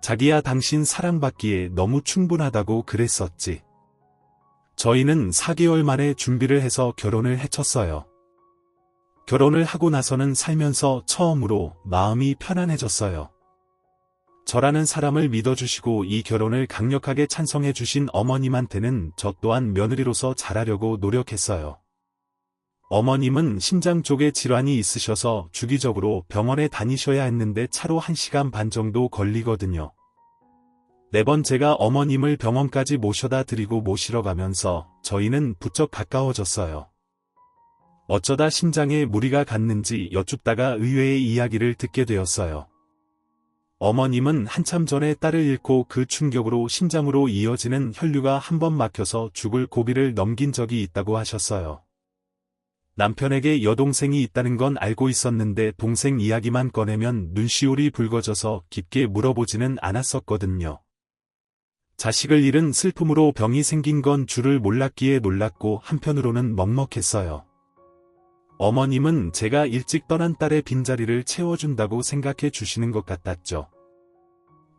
[SPEAKER 1] 자기야 당신 사랑받기에 너무 충분하다고 그랬었지. 저희는 4개월 만에 준비를 해서 결혼을 해쳤어요. 결혼을 하고 나서는 살면서 처음으로 마음이 편안해졌어요. 저라는 사람을 믿어주시고 이 결혼을 강력하게 찬성해주신 어머님한테는 저 또한 며느리로서 잘하려고 노력했어요. 어머님은 심장 쪽에 질환이 있으셔서 주기적으로 병원에 다니셔야 했는데 차로 1시간 반 정도 걸리거든요. 매번 제가 어머님을 병원까지 모셔다 드리고 모시러 가면서 저희는 부쩍 가까워졌어요. 어쩌다 심장에 무리가 갔는지 여쭙다가 의외의 이야기를 듣게 되었어요. 어머님은 한참 전에 딸을 잃고 그 충격으로 심장으로 이어지는 혈류가 한 번 막혀서 죽을 고비를 넘긴 적이 있다고 하셨어요. 남편에게 여동생이 있다는 건 알고 있었는데 동생 이야기만 꺼내면 눈시울이 붉어져서 깊게 물어보지는 않았었거든요. 자식을 잃은 슬픔으로 병이 생긴 건 줄을 몰랐기에 놀랐고 한편으로는 먹먹했어요. 어머님은 제가 일찍 떠난 딸의 빈자리를 채워준다고 생각해 주시는 것 같았죠.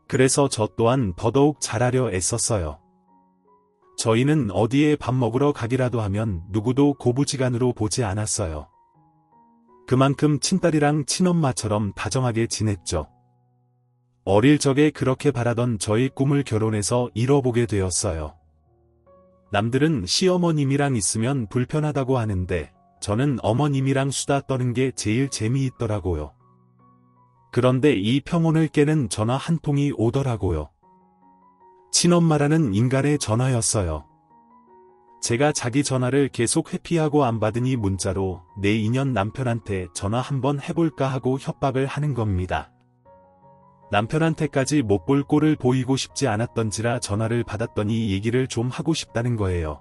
[SPEAKER 1] 그래서 저 또한 더더욱 잘하려 애썼어요. 저희는 어디에 밥 먹으러 가기라도 하면 누구도 고부지간으로 보지 않았어요. 그만큼 친딸이랑 친엄마처럼 다정하게 지냈죠. 어릴 적에 그렇게 바라던 저의 꿈을 결혼해서 이뤄보게 되었어요. 남들은 시어머님이랑 있으면 불편하다고 하는데 저는 어머님이랑 수다 떠는 게 제일 재미있더라고요. 그런데 이 평온을 깨는 전화 한 통이 오더라고요. 친엄마라는 인간의 전화였어요. 제가 자기 전화를 계속 회피하고 안 받으니 문자로 내 인연 남편한테 전화 한번 해볼까 하고 협박을 하는 겁니다. 남편한테까지 못 볼 꼴을 보이고 싶지 않았던지라 전화를 받았더니 얘기를 좀 하고 싶다는 거예요.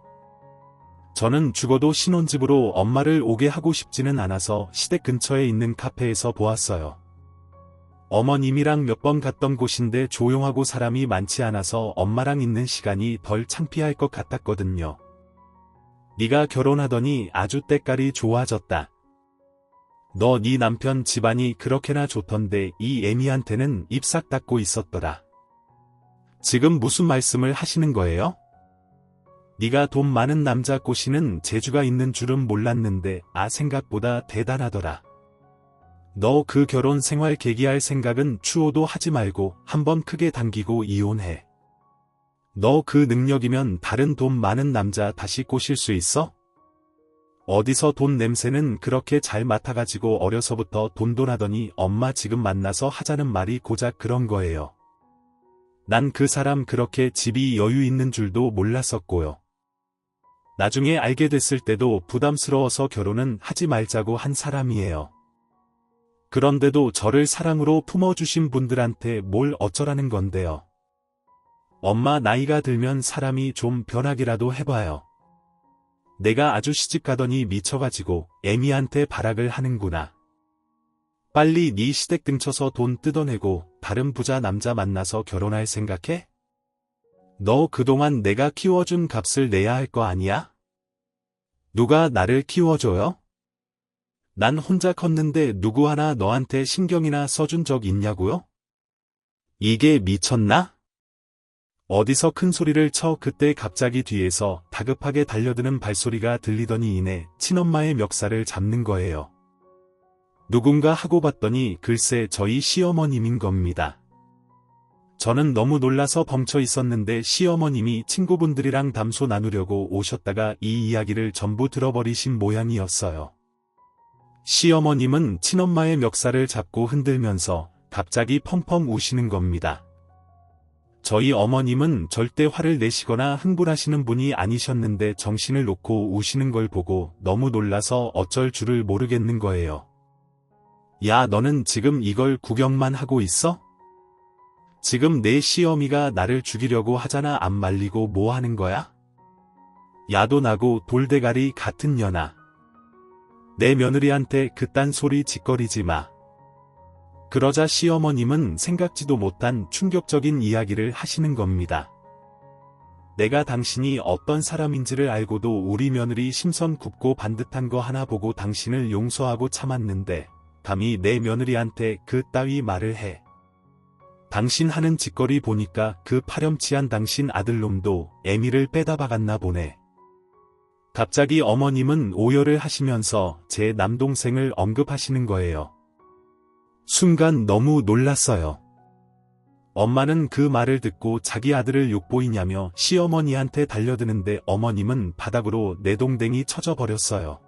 [SPEAKER 1] 저는 죽어도 신혼집으로 엄마를 오게 하고 싶지는 않아서 시댁 근처에 있는 카페에서 보았어요. 어머님이랑 몇 번 갔던 곳인데 조용하고 사람이 많지 않아서 엄마랑 있는 시간이 덜 창피할 것 같았거든요. 네가 결혼하더니 아주 때깔이 좋아졌다. 너 네 남편 집안이 그렇게나 좋던데 이 애미한테는 입 싹 닫고 있었더라. 지금 무슨 말씀을 하시는 거예요? 네가 돈 많은 남자 꼬시는 재주가 있는 줄은 몰랐는데 생각보다 대단하더라. 너 그 결혼 생활 계기할 생각은 추호도 하지 말고 한번 크게 당기고 이혼해. 너 그 능력이면 다른 돈 많은 남자 다시 꼬실 수 있어? 어디서 돈 냄새는 그렇게 잘 맡아가지고 어려서부터 돈돈하더니 엄마 지금 만나서 하자는 말이 고작 그런 거예요. 난 그 사람 그렇게 집이 여유 있는 줄도 몰랐었고요. 나중에 알게 됐을 때도 부담스러워서 결혼은 하지 말자고 한 사람이에요. 그런데도 저를 사랑으로 품어주신 분들한테 뭘 어쩌라는 건데요. 엄마 나이가 들면 사람이 좀 변하기라도 해봐요. 내가 아주 시집가더니 미쳐가지고 애미한테 발악을 하는구나. 빨리 네 시댁 등쳐서 돈 뜯어내고 다른 부자 남자 만나서 결혼할 생각해? 너 그동안 내가 키워준 값을 내야 할 거 아니야? 누가 나를 키워줘요? 난 혼자 컸는데 누구 하나 너한테 신경이나 써준 적 있냐고요? 이게 미쳤나? 어디서 큰 소리를 쳐. 그때 갑자기 뒤에서 다급하게 달려드는 발소리가 들리더니 이내 친엄마의 멱살을 잡는 거예요. 누군가 하고 봤더니 글쎄 저희 시어머님인 겁니다. 저는 너무 놀라서 벙쳐 있었는데 시어머님이 친구분들이랑 담소 나누려고 오셨다가 이 이야기를 전부 들어버리신 모양이었어요. 시어머님은 친엄마의 멱살을 잡고 흔들면서 갑자기 펑펑 우시는 겁니다. 저희 어머님은 절대 화를 내시거나 흥분하시는 분이 아니셨는데 정신을 놓고 우시는 걸 보고 너무 놀라서 어쩔 줄을 모르겠는 거예요. 야, 너는 지금 이걸 구경만 하고 있어? 지금 내 시어미가 나를 죽이려고 하잖아. 안 말리고 뭐 하는 거야? 야도 나고 돌대가리 같은 년아. 내 며느리한테 그딴 소리 짓거리지 마. 그러자 시어머님은 생각지도 못한 충격적인 이야기를 하시는 겁니다. 내가 당신이 어떤 사람인지를 알고도 우리 며느리 심선 굽고 반듯한 거 하나 보고 당신을 용서하고 참았는데 감히 내 며느리한테 그 따위 말을 해. 당신 하는 짓거리 보니까 그 파렴치한 당신 아들놈도 애미를 빼다 박았나 보네. 갑자기 어머님은 오열을 하시면서 제 남동생을 언급하시는 거예요. 순간 너무 놀랐어요. 엄마는 그 말을 듣고 자기 아들을 욕보이냐며 시어머니한테 달려드는데 어머님은 바닥으로 내동댕이 쳐져버렸어요.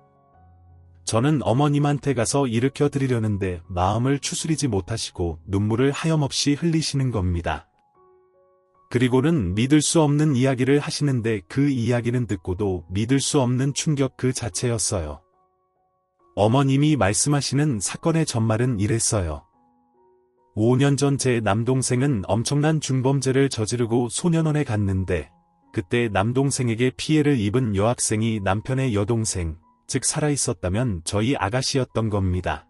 [SPEAKER 1] 저는 어머님한테 가서 일으켜 드리려는데 마음을 추스리지 못하시고 눈물을 하염없이 흘리시는 겁니다. 그리고는 믿을 수 없는 이야기를 하시는데 그 이야기는 듣고도 믿을 수 없는 충격 그 자체였어요. 어머님이 말씀하시는 사건의 전말은 이랬어요. 5년 전 제 남동생은 엄청난 중범죄를 저지르고 소년원에 갔는데 그때 남동생에게 피해를 입은 여학생이 남편의 여동생, 즉 살아있었다면 저희 아가씨였던 겁니다.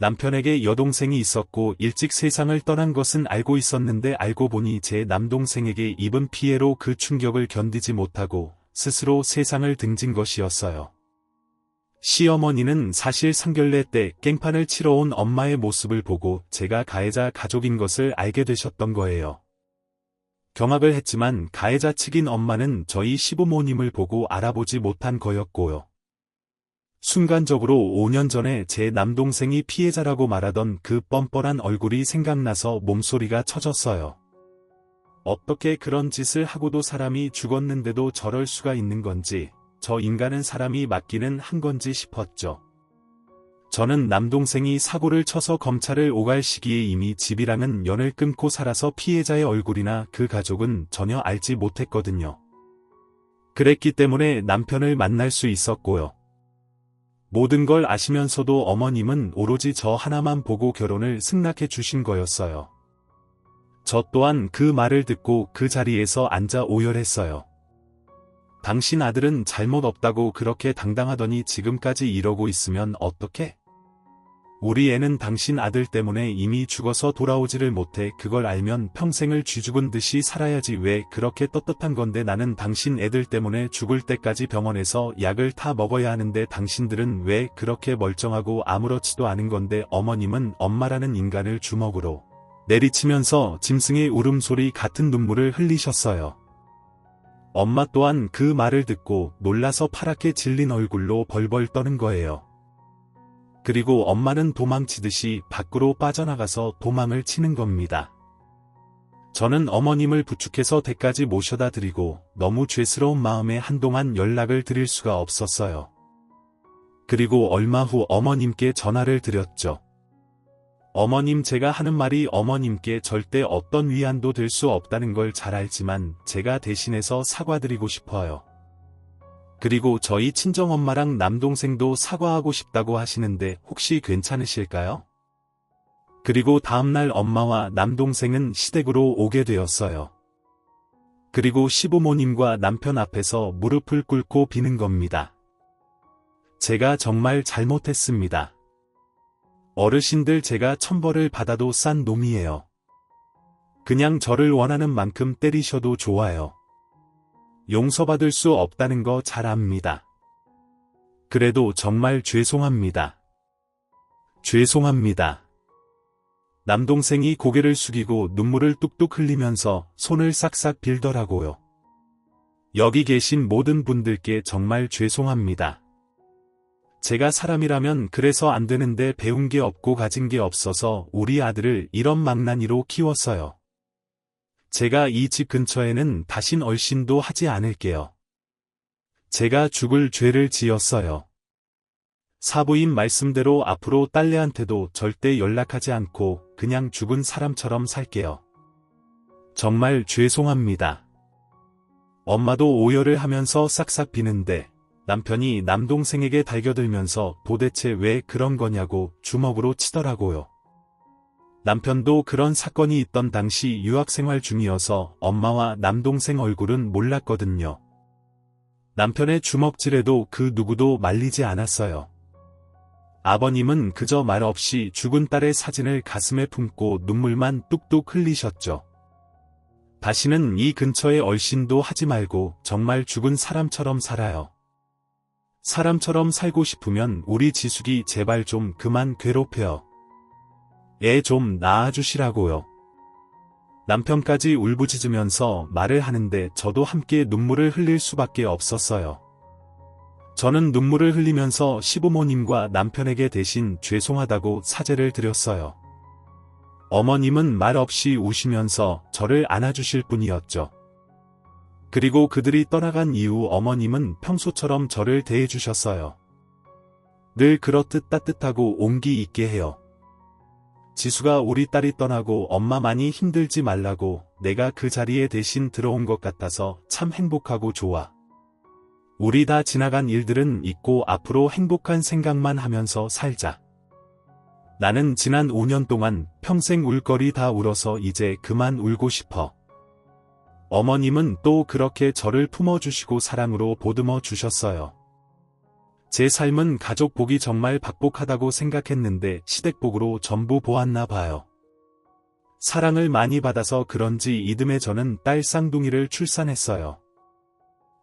[SPEAKER 1] 남편에게 여동생이 있었고 일찍 세상을 떠난 것은 알고 있었는데 알고 보니 제 남동생에게 입은 피해로 그 충격을 견디지 못하고 스스로 세상을 등진 것이었어요. 시어머니는 사실 상견례 때 깽판을 치러 온 엄마의 모습을 보고 제가 가해자 가족인 것을 알게 되셨던 거예요. 경악을 했지만 가해자 측인 엄마는 저희 시부모님을 보고 알아보지 못한 거였고요. 순간적으로 5년 전에 제 남동생이 피해자라고 말하던 그 뻔뻔한 얼굴이 생각나서 몸소리가 쳐졌어요. 어떻게 그런 짓을 하고도 사람이 죽었는데도 저럴 수가 있는 건지, 저 인간은 사람이 맞기는 한 건지 싶었죠. 저는 남동생이 사고를 쳐서 검찰을 오갈 시기에 이미 집이랑은 연을 끊고 살아서 피해자의 얼굴이나 그 가족은 전혀 알지 못했거든요. 그랬기 때문에 남편을 만날 수 있었고요. 모든 걸 아시면서도 어머님은 오로지 저 하나만 보고 결혼을 승낙해 주신 거였어요. 저 또한 그 말을 듣고 그 자리에서 앉아 오열했어요. 당신 아들은 잘못 없다고 그렇게 당당하더니 지금까지 이러고 있으면 어떡해? 우리 애는 당신 아들 때문에 이미 죽어서 돌아오지를 못해. 그걸 알면 평생을 쥐죽은 듯이 살아야지. 왜 그렇게 떳떳한 건데 나는 당신 애들 때문에 죽을 때까지 병원에서 약을 타 먹어야 하는데 당신들은 왜 그렇게 멀쩡하고 아무렇지도 않은 건데. 어머님은 엄마라는 인간을 주먹으로 내리치면서 짐승의 울음소리 같은 눈물을 흘리셨어요. 엄마 또한 그 말을 듣고 놀라서 파랗게 질린 얼굴로 벌벌 떠는 거예요. 그리고 엄마는 도망치듯이 밖으로 빠져나가서 도망을 치는 겁니다. 저는 어머님을 부축해서 댁까지 모셔다 드리고 너무 죄스러운 마음에 한동안 연락을 드릴 수가 없었어요. 그리고 얼마 후 어머님께 전화를 드렸죠. 어머님, 제가 하는 말이 어머님께 절대 어떤 위안도 될 수 없다는 걸 잘 알지만 제가 대신해서 사과드리고 싶어요. 그리고 저희 친정엄마랑 남동생도 사과하고 싶다고 하시는데 혹시 괜찮으실까요? 그리고 다음날 엄마와 남동생은 시댁으로 오게 되었어요. 그리고 시부모님과 남편 앞에서 무릎을 꿇고 비는 겁니다. 제가 정말 잘못했습니다. 어르신들, 제가 천벌을 받아도 싼 놈이에요. 그냥 저를 원하는 만큼 때리셔도 좋아요. 용서받을 수 없다는 거 잘 압니다. 그래도 정말 죄송합니다. 죄송합니다. 남동생이 고개를 숙이고 눈물을 뚝뚝 흘리면서 손을 싹싹 빌더라고요. 여기 계신 모든 분들께 정말 죄송합니다. 제가 사람이라면 그래서 안 되는데 배운 게 없고 가진 게 없어서 우리 아들을 이런 망나니로 키웠어요. 제가 이 집 근처에는 다신 얼씬도 하지 않을게요. 제가 죽을 죄를 지었어요. 사부인 말씀대로 앞으로 딸내한테도 절대 연락하지 않고 그냥 죽은 사람처럼 살게요. 정말 죄송합니다. 엄마도 오열을 하면서 싹싹 비는데 남편이 남동생에게 달겨들면서 도대체 왜 그런 거냐고 주먹으로 치더라고요. 남편도 그런 사건이 있던 당시 유학생활 중이어서 엄마와 남동생 얼굴은 몰랐거든요. 남편의 주먹질에도 그 누구도 말리지 않았어요. 아버님은 그저 말 없이 죽은 딸의 사진을 가슴에 품고 눈물만 뚝뚝 흘리셨죠. 다시는 이 근처에 얼씬도 하지 말고 정말 죽은 사람처럼 살아요. 사람처럼 살고 싶으면 우리 지숙이 제발 좀 그만 괴롭혀요. 애 좀 낳아주시라고요. 남편까지 울부짖으면서 말을 하는데 저도 함께 눈물을 흘릴 수밖에 없었어요. 저는 눈물을 흘리면서 시부모님과 남편에게 대신 죄송하다고 사죄를 드렸어요. 어머님은 말 없이 우시면서 저를 안아주실 뿐이었죠. 그리고 그들이 떠나간 이후 어머님은 평소처럼 저를 대해주셨어요. 늘 그렇듯 따뜻하고 온기 있게 해요. 지수가 우리 딸이 떠나고 엄마 많이 힘들지 말라고 내가 그 자리에 대신 들어온 것 같아서 참 행복하고 좋아. 우리 다 지나간 일들은 잊고 앞으로 행복한 생각만 하면서 살자. 나는 지난 5년 동안 평생 울 거리 다 울어서 이제 그만 울고 싶어. 어머님은 또 그렇게 저를 품어주시고 사랑으로 보듬어 주셨어요. 제 삶은 가족 복이 정말 박복하다고 생각했는데 시댁복으로 전부 보았나 봐요. 사랑을 많이 받아서 그런지 이듬해 저는 딸 쌍둥이를 출산했어요.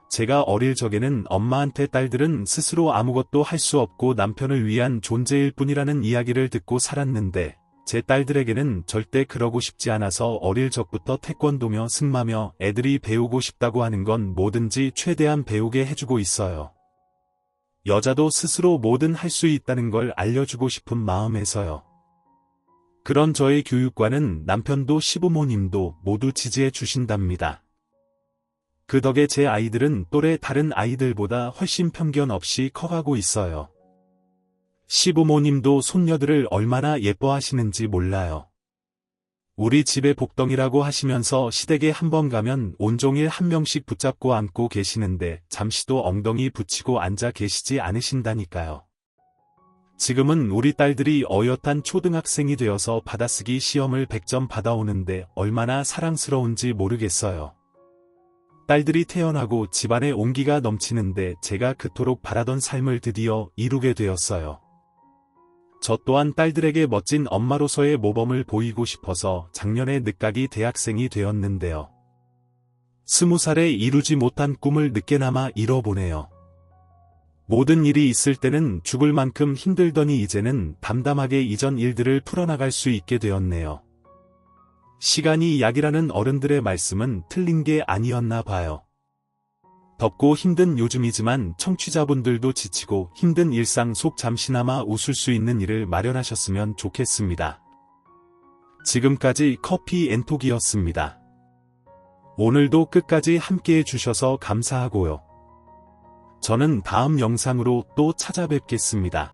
[SPEAKER 1] 제가 어릴 적에는 엄마한테 딸들은 스스로 아무것도 할 수 없고 남편을 위한 존재일 뿐이라는 이야기를 듣고 살았는데 제 딸들에게는 절대 그러고 싶지 않아서 어릴 적부터 태권도며 승마며 애들이 배우고 싶다고 하는 건 뭐든지 최대한 배우게 해주고 있어요. 여자도 스스로 뭐든 할 수 있다는 걸 알려주고 싶은 마음에서요. 그런 저의 교육과는 남편도 시부모님도 모두 지지해 주신답니다. 그 덕에 제 아이들은 또래 다른 아이들보다 훨씬 편견 없이 커가고 있어요. 시부모님도 손녀들을 얼마나 예뻐하시는지 몰라요. 우리 집의 복덩이라고 하시면서 시댁에 한번 가면 온종일 한 명씩 붙잡고 안고 계시는데 잠시도 엉덩이 붙이고 앉아 계시지 않으신다니까요. 지금은 우리 딸들이 어엿한 초등학생이 되어서 받아쓰기 시험을 100점 받아오는데 얼마나 사랑스러운지 모르겠어요. 딸들이 태어나고 집안에 온기가 넘치는데 제가 그토록 바라던 삶을 드디어 이루게 되었어요. 저 또한 딸들에게 멋진 엄마로서의 모범을 보이고 싶어서 작년에 늦가기 대학생이 되었는데요. 20살에 이루지 못한 꿈을 늦게나마 이뤄보네요. 모든 일이 있을 때는 죽을 만큼 힘들더니 이제는 담담하게 이전 일들을 풀어나갈 수 있게 되었네요. 시간이 약이라는 어른들의 말씀은 틀린 게 아니었나 봐요. 덥고 힘든 요즘이지만 청취자분들도 지치고 힘든 일상 속 잠시나마 웃을 수 있는 일을 마련하셨으면 좋겠습니다. 지금까지 커피 앤톡이었습니다. 오늘도 끝까지 함께해 주셔서 감사하고요. 저는 다음 영상으로 또 찾아뵙겠습니다.